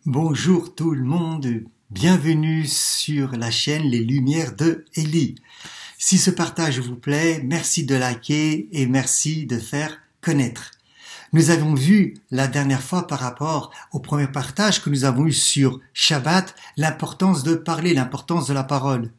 Bonjour tout le monde, bienvenue sur la chaîne Les Lumières de Élie. Si ce partage vous plaît, merci de liker et merci de faire connaître. Nous avons vu la dernière fois par rapport au premier partage que nous avons eu sur Shabbat, l'importance de parler, l'importance de la parole.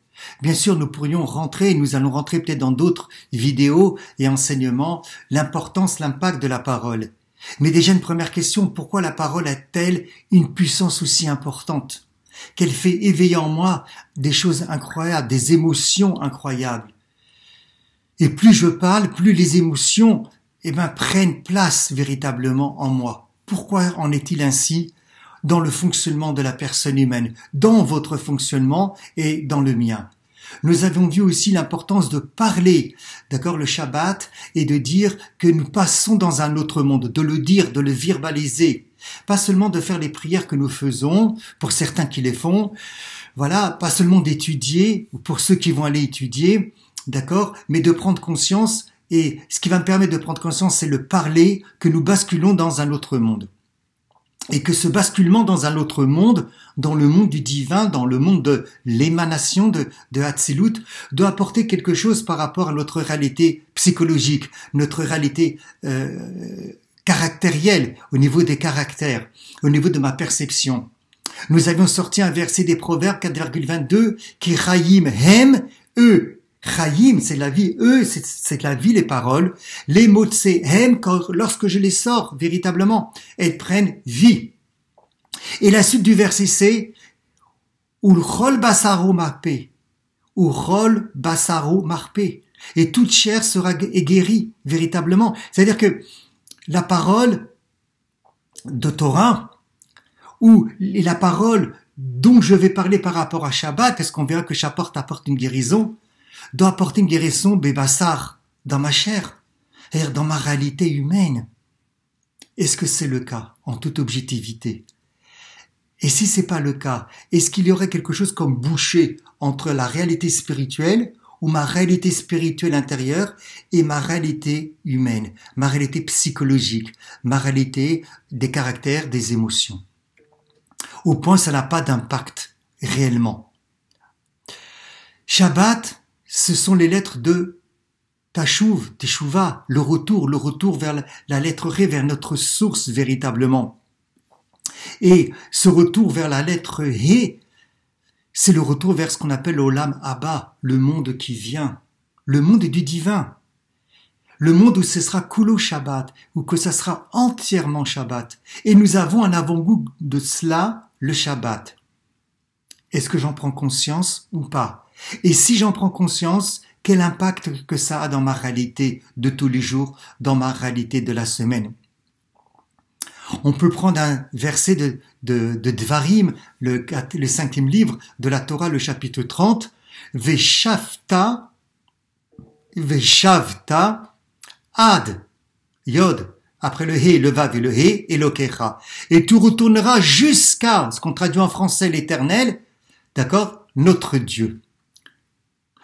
Bien sûr, nous pourrions rentrer, nous allons rentrer peut-être dans d'autres vidéos et enseignements, l'importance, l'impact de la parole. Mais déjà une première question, pourquoi la parole a-t-elle une puissance aussi importante? Qu'elle fait éveiller en moi des choses incroyables, des émotions incroyables. Et plus je parle, plus les émotions prennent place véritablement en moi. Pourquoi en est-il ainsi dans le fonctionnement de la personne humaine, dans votre fonctionnement et dans le mien? Nous avons vu aussi l'importance de parler, d'accord, le Shabbat, et de dire que nous passons dans un autre monde, de le dire, de le verbaliser. Pas seulement de faire les prières que nous faisons, pour certains qui les font, voilà, pas seulement d'étudier, ou pour ceux qui vont aller étudier, d'accord, mais de prendre conscience, et ce qui va me permettre de prendre conscience, c'est le parler, que nous basculons dans un autre monde. Et que ce basculement dans un autre monde, dans le monde du divin, dans le monde de l'émanation de Hatzilut, doit apporter quelque chose par rapport à notre réalité psychologique, notre réalité caractérielle, au niveau des caractères, au niveau de ma perception. Nous avions sorti un verset des Proverbes 4,22 qui Chaim hem, eux. Chaim, c'est la vie, eux, c'est la vie, les paroles. Les mots de ces hem, lorsque je les sors véritablement, elles prennent vie. Et la suite du verset c'est Ulchol basaro marpé, Ulchol basaro marpé. Et toute chair sera guérie véritablement. C'est-à-dire que la parole de Torah ou la parole dont je vais parler par rapport à Shabbat, parce qu'on verra que Shabbat apporte une guérison, doit apporter une guérison bébassar dans ma chair, c'est-à-dire dans ma réalité humaine. Est-ce que c'est le cas, en toute objectivité? Et si c'est pas le cas, est-ce qu'il y aurait quelque chose comme bouché entre la réalité spirituelle ou ma réalité spirituelle intérieure et ma réalité humaine, ma réalité psychologique, ma réalité des caractères, des émotions? Au point, ça n'a pas d'impact réellement. Shabbat, ce sont les lettres de Tashuv, Teshuva, le retour vers la lettre Ré, vers notre source véritablement. Et ce retour vers la lettre He, c'est le retour vers ce qu'on appelle Olam Abba, le monde qui vient, le monde du divin, le monde où ce sera Kulo Shabbat, où que ça sera entièrement Shabbat. Et nous avons un avant-goût de cela, le Shabbat. Est-ce que j'en prends conscience ou pas? Et si j'en prends conscience, quel impact que ça a dans ma réalité de tous les jours, dans ma réalité de la semaine? On peut prendre un verset de Dvarim, le 5e livre de la Torah, le chapitre 30, Veshavta ad yod, après le he, le vav et le he, Elokecha. Et tout retournera jusqu'à, ce qu'on traduit en français, l'éternel, d'accord, notre Dieu.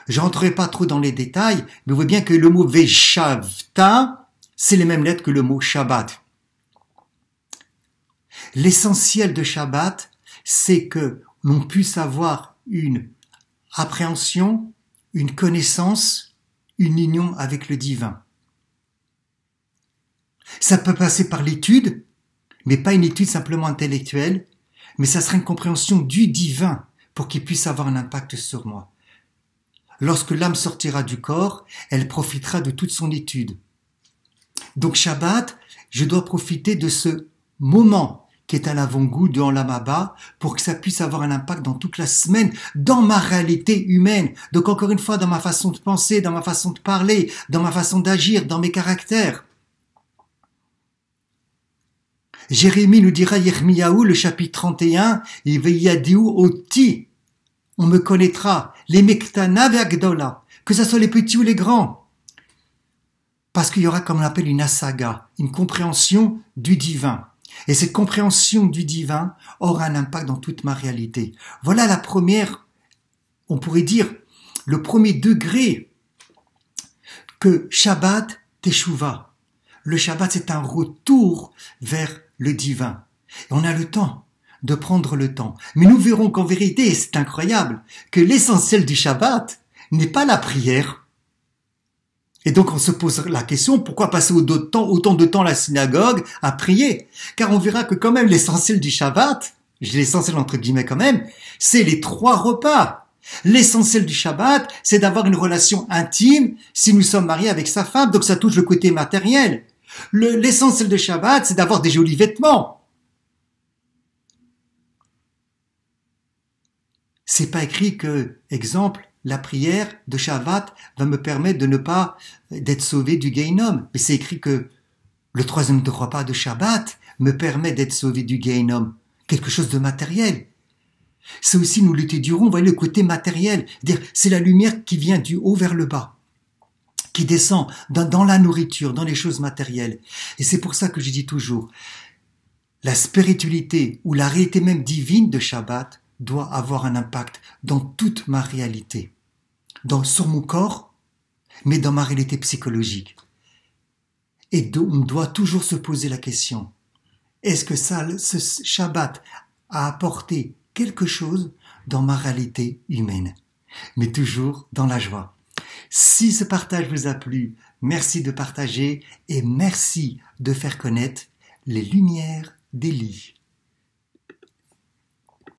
Je rentrerai pas trop dans les détails, mais vous voyez bien que le mot Veshavta, c'est les mêmes lettres que le mot Shabbat. L'essentiel de Shabbat, c'est que l'on puisse avoir une appréhension, une connaissance, une union avec le divin. Ça peut passer par l'étude, mais pas une étude simplement intellectuelle, mais ça sera une compréhension du divin pour qu'il puisse avoir un impact sur moi. Lorsque l'âme sortira du corps, elle profitera de toute son étude. Donc Shabbat, je dois profiter de ce moment qui est à l'avant-goût de Olam Abba pour que ça puisse avoir un impact dans toute la semaine, dans ma réalité humaine. Donc encore une fois, dans ma façon de penser, dans ma façon de parler, dans ma façon d'agir, dans mes caractères. Jérémie nous dira, Yirmiyahu, le chapitre 31, Veyadiu oti, on me connaîtra, les mektana ve'agdola, que ce soit les petits ou les grands. Parce qu'il y aura, comme on appelle, une asaga, une compréhension du divin. Et cette compréhension du divin aura un impact dans toute ma réalité. Voilà la première, on pourrait dire, le premier degré que Shabbat Teshuva. Le Shabbat, c'est un retour vers le divin. Et on a le temps de prendre le temps. Mais nous verrons qu'en vérité, et c'est incroyable, que l'essentiel du Shabbat n'est pas la prière. Et donc on se pose la question, pourquoi passer autant de temps à la synagogue à prier? Car on verra que quand même l'essentiel du Shabbat, je dis l'essentiel entre guillemets quand même, c'est les 3 repas. L'essentiel du Shabbat, c'est d'avoir une relation intime si nous sommes mariés avec sa femme, donc ça touche le côté matériel. L'essentiel de Shabbat, c'est d'avoir des jolis vêtements. C'est pas écrit que, exemple, la prière de Shabbat va me permettre de ne pas d'être sauvé du Gehinnom. Mais c'est écrit que le 3e repas de Shabbat me permet d'être sauvé du Gehinnom. Quelque chose de matériel. C'est aussi nous l'étudierons, vous voyez le côté matériel. C'est la lumière qui vient du haut vers le bas, qui descend dans la nourriture, dans les choses matérielles. Et c'est pour ça que je dis toujours, la spiritualité ou la réalité même divine de Shabbat doit avoir un impact dans toute ma réalité, sur mon corps, mais dans ma réalité psychologique. Et on doit toujours se poser la question, est-ce que ce Shabbat a apporté quelque chose dans ma réalité humaine, mais toujours dans la joie. Si ce partage vous a plu, merci de partager et merci de faire connaître les lumières d'Élie.